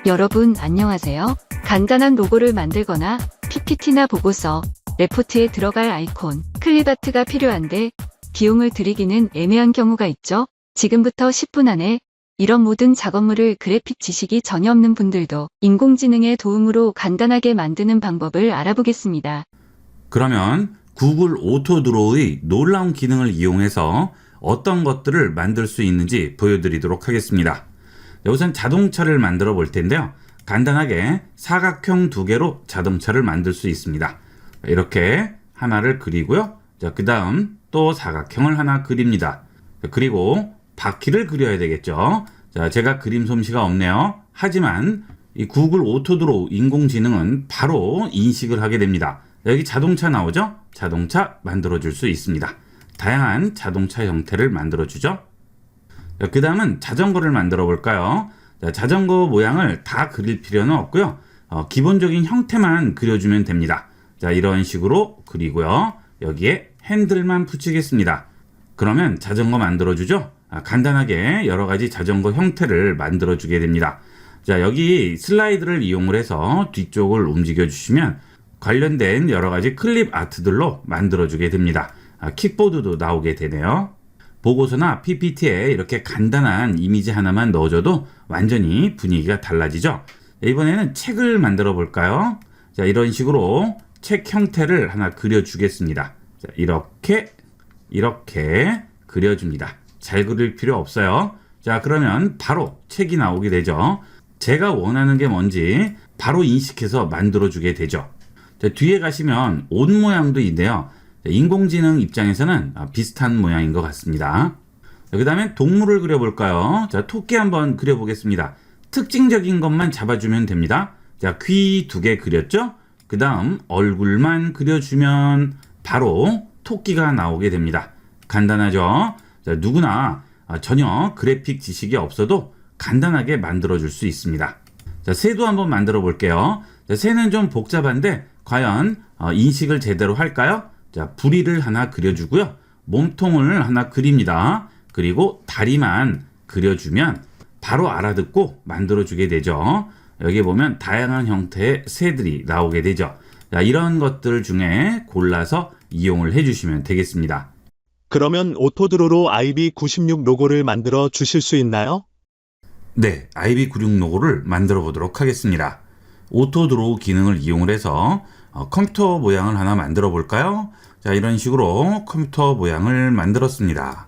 여러분 안녕하세요. 간단한 로고를 만들거나 PPT나 보고서, 레포트에 들어갈 아이콘, 클립아트가 필요한데 비용을 들이기는 애매한 경우가 있죠. 지금부터 10분 안에 이런 모든 작업물을 그래픽 지식이 전혀 없는 분들도 인공지능의 도움으로 간단하게 만드는 방법을 알아보겠습니다. 그러면 구글 오토드로우의 놀라운 기능을 이용해서 어떤 것들을 만들 수 있는지 보여드리도록 하겠습니다. 우선 자동차를 만들어 볼 텐데요. 간단하게 사각형 2개로 자동차를 만들 수 있습니다. 이렇게 하나를 그리고요. 그 다음 또 사각형을 하나 그립니다. 그리고 바퀴를 그려야 되겠죠. 제가 그림 솜씨가 없네요. 하지만 이 구글 오토드로우 인공지능은 바로 인식을 하게 됩니다. 여기 자동차 나오죠? 자동차 만들어 줄 수 있습니다. 다양한 자동차 형태를 만들어 주죠. 그 다음은 자전거를 만들어 볼까요? 자전거 모양을 다 그릴 필요는 없고요. 기본적인 형태만 그려주면 됩니다. 이런 식으로 그리고요. 여기에 핸들만 붙이겠습니다. 그러면 자전거 만들어 주죠? 간단하게 여러 가지 자전거 형태를 만들어 주게 됩니다. 여기 슬라이드를 이용을 해서 뒤쪽을 움직여 주시면 관련된 여러 가지 클립 아트들로 만들어 주게 됩니다. 킥보드도 나오게 되네요. 보고서나 PPT에 이렇게 간단한 이미지 하나만 넣어줘도 완전히 분위기가 달라지죠. 이번에는 책을 만들어 볼까요? 이런 식으로 책 형태를 하나 그려주겠습니다. 이렇게 그려줍니다. 잘 그릴 필요 없어요. 그러면 바로 책이 나오게 되죠. 제가 원하는 게 뭔지 바로 인식해서 만들어 주게 되죠. 뒤에 가시면 옷 모양도 있는데요. 인공지능 입장에서는 비슷한 모양인 것 같습니다. 그 다음에 동물을 그려볼까요? 토끼 한번 그려보겠습니다. 특징적인 것만 잡아주면 됩니다. 귀 2개 그렸죠? 그 다음 얼굴만 그려주면 바로 토끼가 나오게 됩니다. 간단하죠? 누구나 전혀 그래픽 지식이 없어도 간단하게 만들어줄 수 있습니다. 새도 한번 만들어 볼게요. 새는 좀 복잡한데 과연 인식을 제대로 할까요? 부리를 하나 그려주고요. 몸통을 하나 그립니다. 그리고 다리만 그려주면 바로 알아듣고 만들어주게 되죠. 여기 보면 다양한 형태의 새들이 나오게 되죠. 이런 것들 중에 골라서 이용을 해주시면 되겠습니다. 그러면 오토드로우로 IB96 로고를 만들어 주실 수 있나요? 네, IB96 로고를 만들어 보도록 하겠습니다. 오토드로우 기능을 이용을 해서 컴퓨터 모양을 하나 만들어 볼까요? 이런 식으로 컴퓨터 모양을 만들었습니다.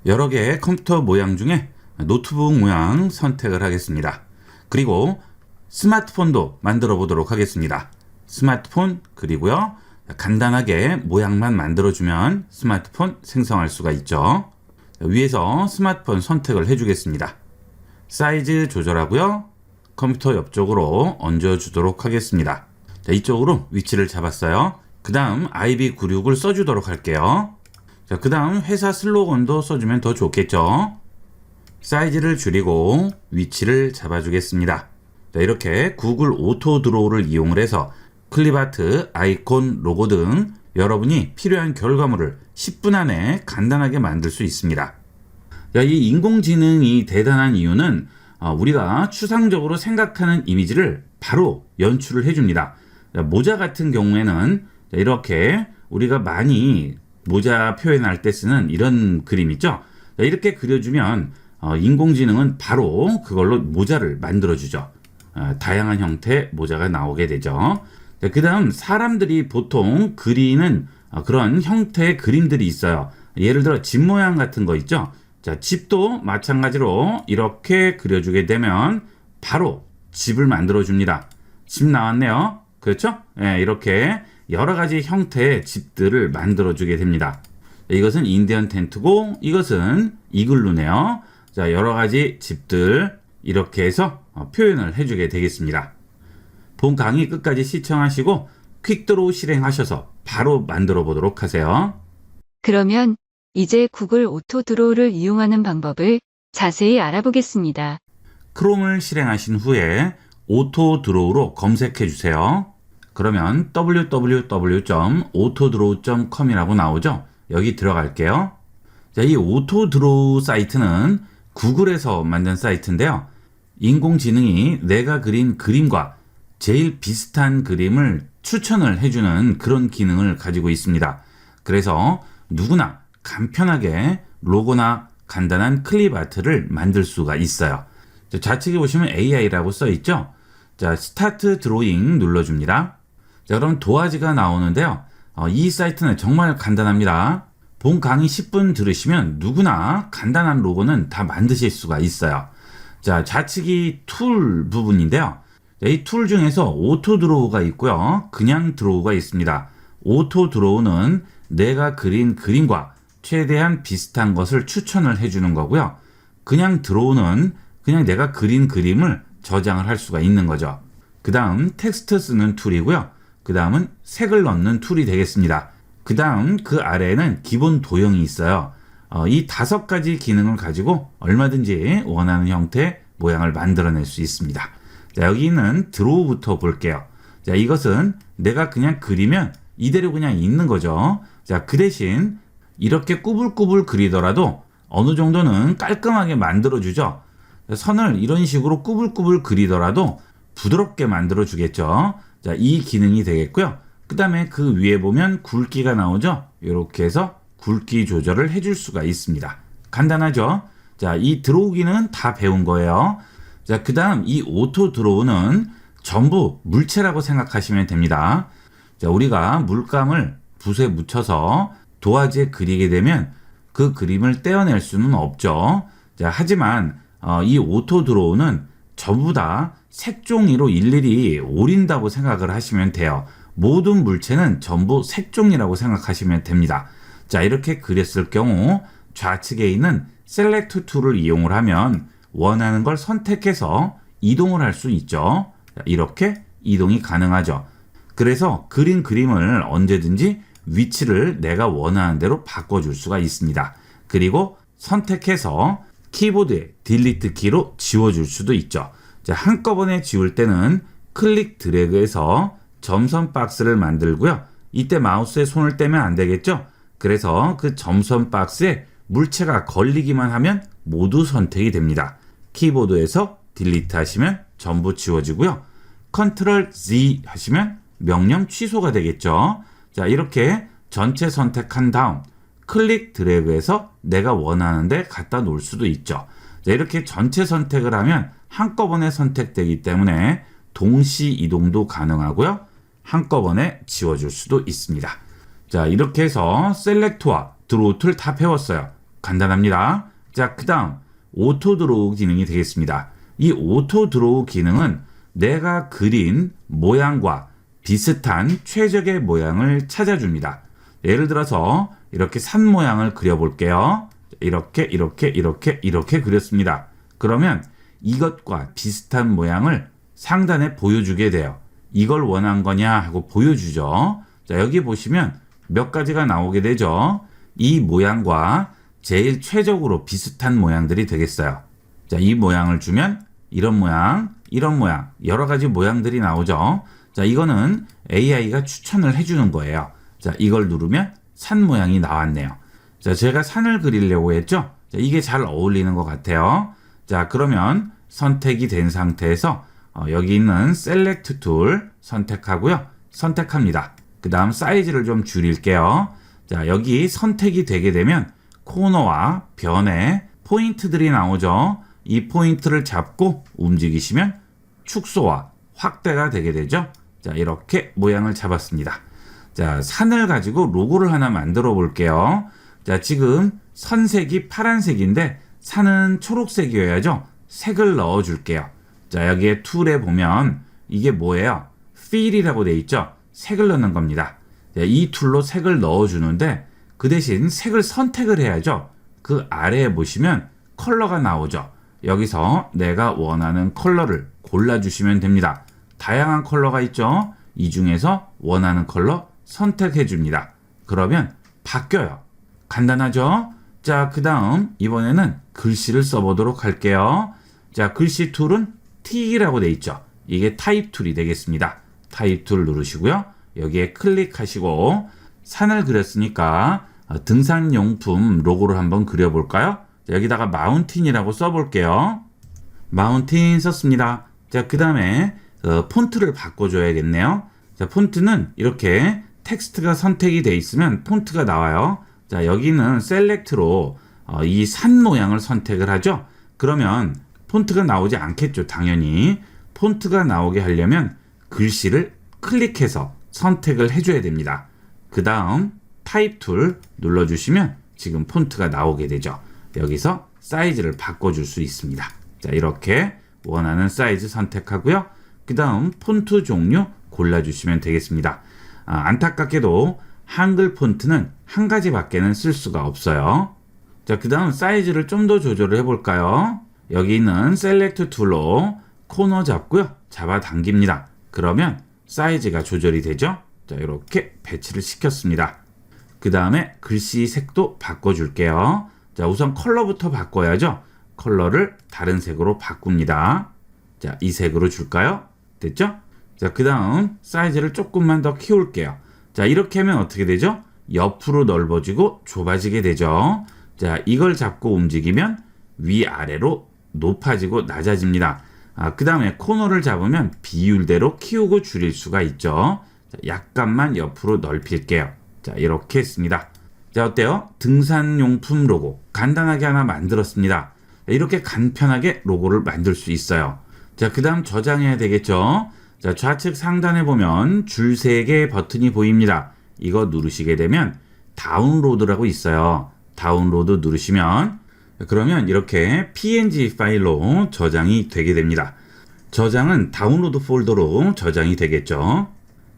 여러 개의 컴퓨터 모양 중에 노트북 모양 선택을 하겠습니다. 그리고 스마트폰도 만들어 보도록 하겠습니다. 스마트폰 그리고요. 간단하게 모양만 만들어주면 스마트폰 생성할 수가 있죠. 위에서 스마트폰 선택을 해주겠습니다. 사이즈 조절하고요. 컴퓨터 옆쪽으로 얹어주도록 하겠습니다. 이쪽으로 위치를 잡았어요. 그 다음 IB96을 써주도록 할게요. 그 다음 회사 슬로건도 써주면 더 좋겠죠. 사이즈를 줄이고 위치를 잡아주겠습니다. 이렇게 구글 오토드로우를 이용을 해서 클립아트, 아이콘, 로고 등 여러분이 필요한 결과물을 10분 안에 간단하게 만들 수 있습니다. 이 인공지능이 대단한 이유는 우리가 추상적으로 생각하는 이미지를 바로 연출을 해줍니다. 모자 같은 경우에는 이렇게 우리가 많이 모자 표현할 때 쓰는 이런 그림 있죠? 이렇게 그려주면 인공지능은 바로 그걸로 모자를 만들어주죠. 다양한 형태의 모자가 나오게 되죠. 그 다음 사람들이 보통 그리는 그런 형태의 그림들이 있어요. 예를 들어 집 모양 같은 거 있죠? 집도 마찬가지로 이렇게 그려주게 되면 바로 집을 만들어줍니다. 집 나왔네요. 그렇죠? 이렇게 여러 가지 형태의 집들을 만들어주게 됩니다. 이것은 인디언 텐트고 이것은 이글루네요. 여러 가지 집들 이렇게 해서 표현을 해주게 되겠습니다. 본 강의 끝까지 시청하시고 퀵드로우 실행하셔서 바로 만들어 보도록 하세요. 그러면 이제 구글 오토드로우를 이용하는 방법을 자세히 알아보겠습니다. 크롬을 실행하신 후에 오토드로우로 검색해 주세요. 그러면 www.autodraw.com이라고 나오죠. 여기 들어갈게요. 이 오토드로우 사이트는 구글에서 만든 사이트인데요. 인공지능이 내가 그린 그림과 제일 비슷한 그림을 추천을 해주는 그런 기능을 가지고 있습니다. 그래서 누구나 간편하게 로고나 간단한 클립 아트를 만들 수가 있어요. 좌측에 보시면 AI라고 써 있죠. 자, 스타트 드로잉 눌러줍니다. 자, 그럼 도화지가 나오는데요. 이 사이트는 정말 간단합니다. 본 강의 10분 들으시면 누구나 간단한 로고는 다 만드실 수가 있어요. 자, 좌측이 툴 부분인데요. 이 툴 중에서 오토 드로우가 있고요. 그냥 드로우가 있습니다. 오토 드로우는 내가 그린 그림과 최대한 비슷한 것을 추천을 해주는 거고요. 그냥 드로우는 그냥 내가 그린 그림을 저장을 할 수가 있는 거죠. 그 다음 텍스트 쓰는 툴이고요. 그 다음은 색을 넣는 툴이 되겠습니다. 그 다음 그 아래에는 기본 도형이 있어요. 이 5가지 기능을 가지고 얼마든지 원하는 형태의 모양을 만들어낼 수 있습니다. 자, 여기 있는 드로우부터 볼게요. 자, 이것은 내가 그냥 그리면 이대로 그냥 있는 거죠. 자, 그 대신 이렇게 꾸불꾸불 그리더라도 어느 정도는 깔끔하게 만들어주죠. 선을 이런 식으로 꾸불꾸불 그리더라도 부드럽게 만들어주겠죠. 자, 이 기능이 되겠고요. 그 다음에 그 위에 보면 굵기가 나오죠. 이렇게 해서 굵기 조절을 해줄 수가 있습니다. 간단하죠? 자, 이 드로우 기능은 다 배운 거예요. 자, 그 다음 이 오토 드로우는 전부 물체라고 생각하시면 됩니다. 자, 우리가 물감을 붓에 묻혀서 도화지에 그리게 되면 그 그림을 떼어낼 수는 없죠. 자, 하지만 이 오토 드로우는 전부 다 색종이로 일일이 오린다고 생각을 하시면 돼요. 모든 물체는 전부 색종이라고 생각하시면 됩니다. 자, 이렇게 그렸을 경우 좌측에 있는 셀렉트 툴을 이용을 하면 원하는 걸 선택해서 이동을 할 수 있죠. 자, 이렇게 이동이 가능하죠. 그래서 그린 그림을 언제든지 위치를 내가 원하는 대로 바꿔줄 수가 있습니다. 그리고 선택해서 키보드에 딜리트 키로 지워줄 수도 있죠. 자, 한꺼번에 지울 때는 클릭 드래그해서 점선 박스를 만들고요. 이때 마우스에 손을 떼면 안 되겠죠? 그래서 그 점선 박스에 물체가 걸리기만 하면 모두 선택이 됩니다. 키보드에서 딜리트 하시면 전부 지워지고요. 컨트롤 Z 하시면 명령 취소가 되겠죠. 자, 이렇게 전체 선택한 다음 클릭 드래그해서 내가 원하는 데 갖다 놓을 수도 있죠. 자, 이렇게 전체 선택을 하면 한꺼번에 선택되기 때문에 동시 이동도 가능하고요. 한꺼번에 지워줄 수도 있습니다. 자, 이렇게 해서 셀렉트와 드로우 툴 다 배웠어요. 간단합니다. 자, 그 다음 오토 드로우 기능이 되겠습니다. 이 오토 드로우 기능은 내가 그린 모양과 비슷한 최적의 모양을 찾아줍니다. 예를 들어서 이렇게 산 모양을 그려볼게요. 이렇게 그렸습니다. 그러면 이것과 비슷한 모양을 상단에 보여주게 돼요. 이걸 원한 거냐 하고 보여주죠. 자, 여기 보시면 몇 가지가 나오게 되죠. 이 모양과 제일 최적으로 비슷한 모양들이 되겠어요. 자, 이 모양을 주면 이런 모양, 이런 모양, 여러 가지 모양들이 나오죠. 자, 이거는 AI가 추천을 해주는 거예요. 자, 이걸 누르면 산 모양이 나왔네요. 자, 제가 산을 그리려고 했죠. 자, 이게 잘 어울리는 것 같아요. 자, 그러면 선택이 된 상태에서 여기 있는 셀렉트 툴 선택하고요. 선택합니다. 그 다음 사이즈를 좀 줄일게요. 자, 여기 선택이 되게 되면 코너와 변에 포인트들이 나오죠. 이 포인트를 잡고 움직이시면 축소와 확대가 되게 되죠. 자, 이렇게 모양을 잡았습니다. 자, 산을 가지고 로고를 하나 만들어 볼게요. 자, 지금 선색이 파란색인데 산은 초록색이어야죠. 색을 넣어 줄게요. 자, 여기에 툴에 보면 이게 뭐예요? Fill이라고 되어 있죠. 색을 넣는 겁니다. 자, 이 툴로 색을 넣어 주는데 그 대신 색을 선택을 해야죠. 그 아래에 보시면 컬러가 나오죠. 여기서 내가 원하는 컬러를 골라주시면 됩니다. 다양한 컬러가 있죠. 이 중에서 원하는 컬러 선택해 줍니다. 그러면 바뀌어요. 간단하죠? 자, 그 다음 이번에는 글씨를 써보도록 할게요. 자, 글씨 툴은 T라고 되어 있죠. 이게 타입 툴이 되겠습니다. 타입 툴 누르시고요. 여기에 클릭하시고 산을 그렸으니까 등산용품 로고를 한번 그려볼까요? 자, 여기다가 마운틴이라고 써볼게요. 마운틴 썼습니다. 자, 그 다음에 폰트를 바꿔줘야겠네요. 자, 폰트는 이렇게 텍스트가 선택이 돼 있으면 폰트가 나와요. 자, 여기는 셀렉트로 이 산 모양을 선택을 하죠. 그러면 폰트가 나오지 않겠죠. 당연히 폰트가 나오게 하려면 글씨를 클릭해서 선택을 해줘야 됩니다. 그 다음 타입 툴 눌러주시면 지금 폰트가 나오게 되죠. 여기서 사이즈를 바꿔줄 수 있습니다. 자, 이렇게 원하는 사이즈 선택하고요. 그 다음 폰트 종류 골라주시면 되겠습니다. 안타깝게도 한글 폰트는 한 가지밖에는 쓸 수가 없어요. 자, 그 다음 사이즈를 좀 더 조절을 해볼까요? 여기 있는 셀렉트 툴로 코너 잡고요. 잡아당깁니다. 그러면 사이즈가 조절이 되죠. 자, 이렇게 배치를 시켰습니다. 그 다음에 글씨 색도 바꿔줄게요. 자, 우선 컬러부터 바꿔야죠. 컬러를 다른 색으로 바꿉니다. 자, 이 색으로 줄까요? 됐죠? 자, 그 다음 사이즈를 조금만 더 키울게요. 자, 이렇게 하면 어떻게 되죠? 옆으로 넓어지고 좁아지게 되죠. 자, 이걸 잡고 움직이면 위아래로 높아지고 낮아집니다. 그 다음에 코너를 잡으면 비율대로 키우고 줄일 수가 있죠. 자, 약간만 옆으로 넓힐게요. 자, 이렇게 했습니다. 자, 어때요? 등산용품 로고 간단하게 하나 만들었습니다. 이렇게 간편하게 로고를 만들 수 있어요. 자, 그 다음 저장해야 되겠죠. 자, 좌측 상단에 보면 줄 3개의 버튼이 보입니다. 이거 누르시게 되면 다운로드라고 있어요. 다운로드 누르시면 그러면 이렇게 png 파일로 저장이 되게 됩니다. 저장은 다운로드 폴더로 저장이 되겠죠.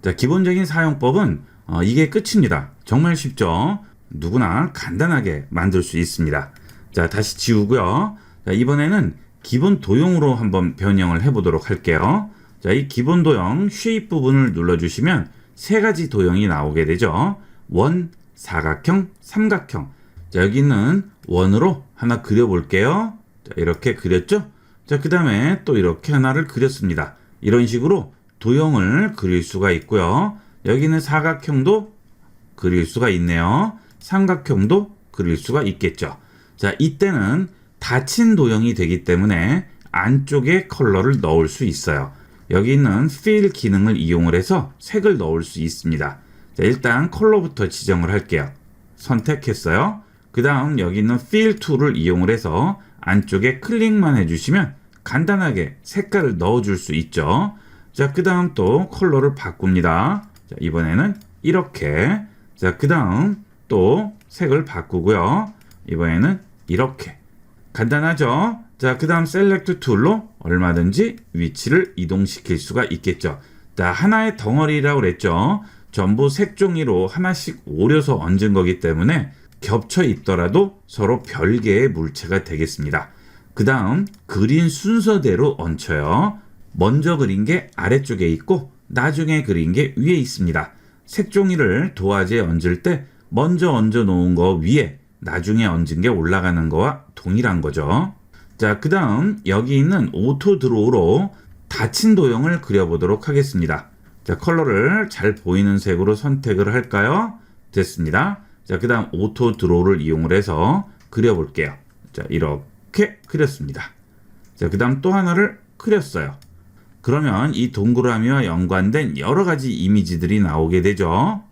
자, 기본적인 사용법은 이게 끝입니다. 정말 쉽죠? 누구나 간단하게 만들 수 있습니다. 자, 다시 지우고요. 자, 이번에는 기본 도형으로 한번 변형을 해보도록 할게요. 자, 이 기본 도형 쉐입 부분을 눌러주시면 3가지 도형이 나오게 되죠. 원, 사각형, 삼각형. 자, 여기 있는 원으로 하나 그려볼게요. 자, 이렇게 그렸죠? 자, 그 다음에 또 이렇게 하나를 그렸습니다. 이런 식으로 도형을 그릴 수가 있고요. 여기는 사각형도 그릴 수가 있네요. 삼각형도 그릴 수가 있겠죠. 자, 이때는 닫힌 도형이 되기 때문에 안쪽에 컬러를 넣을 수 있어요. 여기 있는 Fill 기능을 이용을 해서 색을 넣을 수 있습니다. 자, 일단 컬러부터 지정을 할게요. 선택했어요. 그 다음 여기 있는 Fill 툴을 이용을 해서 안쪽에 클릭만 해주시면 간단하게 색깔을 넣어줄 수 있죠. 자, 그 다음 또 컬러를 바꿉니다. 자, 이번에는 이렇게. 자, 그 다음 또 색을 바꾸고요. 이번에는 이렇게. 간단하죠? 자, 그 다음 셀렉트 툴로 얼마든지 위치를 이동시킬 수가 있겠죠. 자, 하나의 덩어리라고 그랬죠. 전부 색종이로 하나씩 오려서 얹은 거기 때문에 겹쳐 있더라도 서로 별개의 물체가 되겠습니다. 그 다음 그린 순서대로 얹혀요. 먼저 그린 게 아래쪽에 있고 나중에 그린 게 위에 있습니다. 색종이를 도화지에 얹을 때 먼저 얹어 놓은 거 위에 나중에 얹은 게 올라가는 거와 동일한 거죠. 자, 그 다음 여기 있는 오토 드로우로 닫힌 도형을 그려보도록 하겠습니다. 자, 컬러를 잘 보이는 색으로 선택을 할까요? 됐습니다. 자, 그 다음 오토 드로우를 이용을 해서 그려볼게요. 자, 이렇게 그렸습니다. 자, 그 다음 또 하나를 그렸어요. 그러면 이 동그라미와 연관된 여러 가지 이미지들이 나오게 되죠.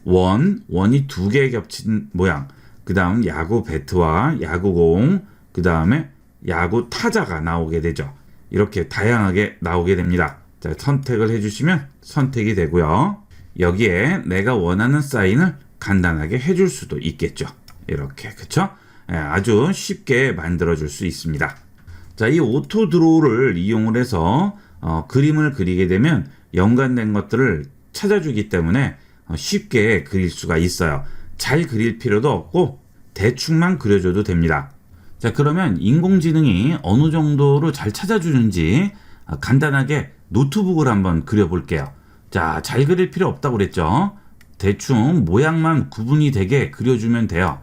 원이 2개 겹친 모양. 그 다음 야구 배트와 야구공, 그 다음에 야구 타자가 나오게 되죠. 이렇게 다양하게 나오게 됩니다. 자, 선택을 해주시면 선택이 되고요. 여기에 내가 원하는 사인을 간단하게 해줄 수도 있겠죠. 이렇게, 그쵸? 아주 쉽게 만들어줄 수 있습니다. 자, 이 오토 드로우를 이용을 해서 그림을 그리게 되면 연관된 것들을 찾아주기 때문에 쉽게 그릴 수가 있어요. 잘 그릴 필요도 없고 대충만 그려줘도 됩니다. 자, 그러면 인공지능이 어느 정도로 잘 찾아주는지 간단하게 노트북을 한번 그려볼게요. 자, 잘 그릴 필요 없다고 그랬죠? 대충 모양만 구분이 되게 그려주면 돼요.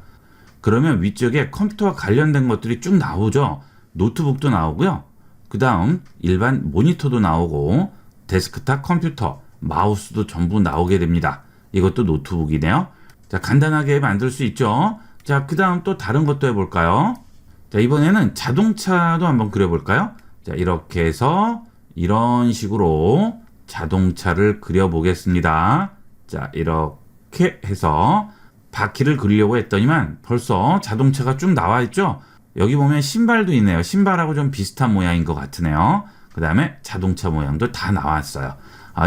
그러면 위쪽에 컴퓨터와 관련된 것들이 쭉 나오죠. 노트북도 나오고요. 그 다음 일반 모니터도 나오고 데스크탑 컴퓨터, 마우스도 전부 나오게 됩니다. 이것도 노트북이네요. 자, 간단하게 만들 수 있죠. 자, 그 다음 또 다른 것도 해볼까요? 자, 이번에는 자동차도 한번 그려볼까요? 자, 이렇게 해서 이런 식으로 자동차를 그려보겠습니다. 자, 이렇게 해서 바퀴를 그리려고 했더니만 벌써 자동차가 쭉 나와 있죠? 여기 보면 신발도 있네요. 신발하고 좀 비슷한 모양인 것 같으네요. 그 다음에 자동차 모양도 다 나왔어요.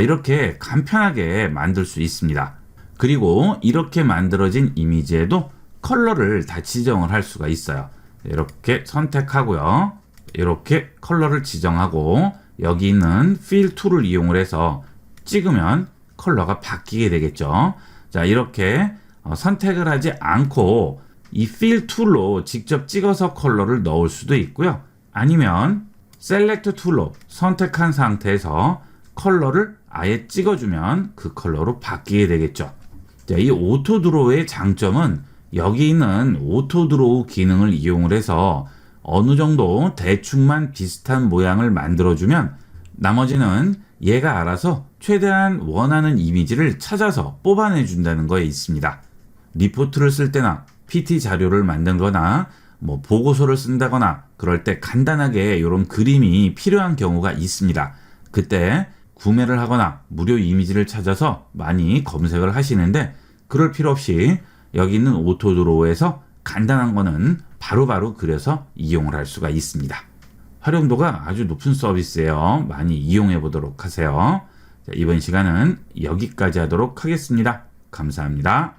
이렇게 간편하게 만들 수 있습니다. 그리고 이렇게 만들어진 이미지에도 컬러를 다 지정을 할 수가 있어요. 이렇게 선택하고요. 이렇게 컬러를 지정하고 여기 있는 Fill 툴을 이용을 해서 찍으면 컬러가 바뀌게 되겠죠. 자, 이렇게 선택을 하지 않고 이 Fill 툴로 직접 찍어서 컬러를 넣을 수도 있고요. 아니면 Select 툴로 선택한 상태에서 컬러를 아예 찍어주면 그 컬러로 바뀌게 되겠죠. 자, 이 오토 드로우의 장점은 여기 있는 오토 드로우 기능을 이용을 해서 어느 정도 대충만 비슷한 모양을 만들어주면 나머지는 얘가 알아서 최대한 원하는 이미지를 찾아서 뽑아내 준다는 거에 있습니다. 리포트를 쓸 때나 PT 자료를 만들거나 보고서를 쓴다거나 그럴 때 간단하게 이런 그림이 필요한 경우가 있습니다. 그때 구매를 하거나 무료 이미지를 찾아서 많이 검색을 하시는데 그럴 필요 없이 여기 있는 오토 드로우에서 간단한 거는 바로바로 그려서 이용을 할 수가 있습니다. 활용도가 아주 높은 서비스예요. 많이 이용해 보도록 하세요. 자, 이번 시간은 여기까지 하도록 하겠습니다. 감사합니다.